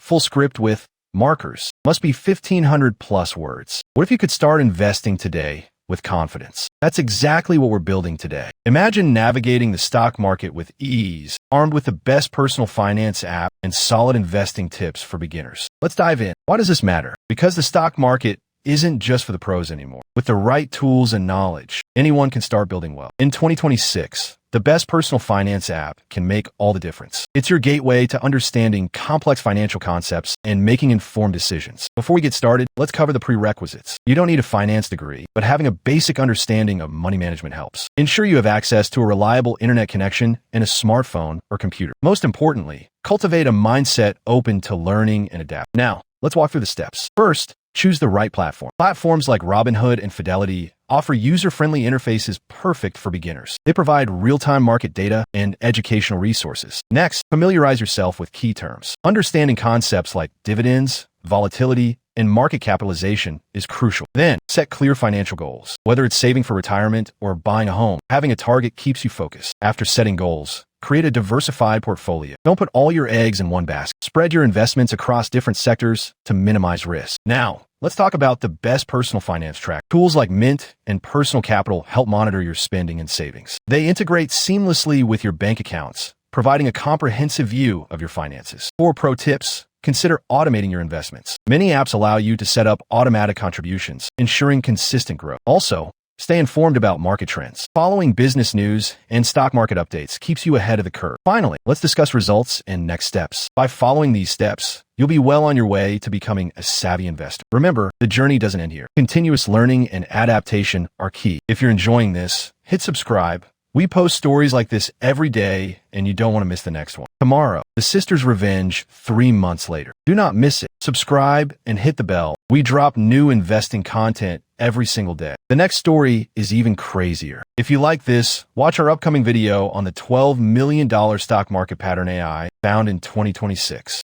full script with markers. Must be 1,500 plus words. What if you could start investing today with confidence? That's exactly what we're building today. Imagine navigating the stock market with ease, armed with the best personal finance app and solid investing tips for beginners. Let's dive in. Why does this matter? Because the stock market isn't just for the pros anymore. With the right tools and knowledge, anyone can start building wealth. In 2026, the best personal finance app can make all the difference. It's your gateway to understanding complex financial concepts and making informed decisions. Before we get started, let's cover the prerequisites. You don't need a finance degree, but having a basic understanding of money management helps. Ensure you have access to a reliable internet connection and a smartphone or computer. Most importantly, cultivate a mindset open to learning and adapt. Now, let's walk through the steps. First, choose the right platform. Platforms like Robinhood and Fidelity offer user-friendly interfaces perfect for beginners. They provide real-time market data and educational resources. Next, familiarize yourself with key terms. Understanding concepts like dividends, volatility, and market capitalization is crucial. Then, set clear financial goals. Whether it's saving for retirement or buying a home, having a target keeps you focused. After setting goals, create a diversified portfolio. Don't put all your eggs in one basket. Spread your investments across different sectors to minimize risk. Now, let's talk about the best personal finance track. Tools like Mint and Personal Capital help monitor your spending and savings. They integrate seamlessly with your bank accounts, providing a comprehensive view of your finances. For pro tips, consider automating your investments. Many apps allow you to set up automatic contributions, ensuring consistent growth. Also, stay informed about market trends. Following business news and stock market updates keeps you ahead of the curve. Finally, let's discuss results and next steps. By following these steps, you'll be well on your way to becoming a savvy investor. Remember, the journey doesn't end here. Continuous learning and adaptation are key. If you're enjoying this, hit subscribe. We post stories like this every day, and you don't want to miss the next one. Tomorrow, the Sister's Revenge 3 months later. Do not miss it. Subscribe and hit the bell. We drop new investing content every single day. The next story is even crazier. If you like this, watch our upcoming video on the $12 million stock market pattern AI found in 2026.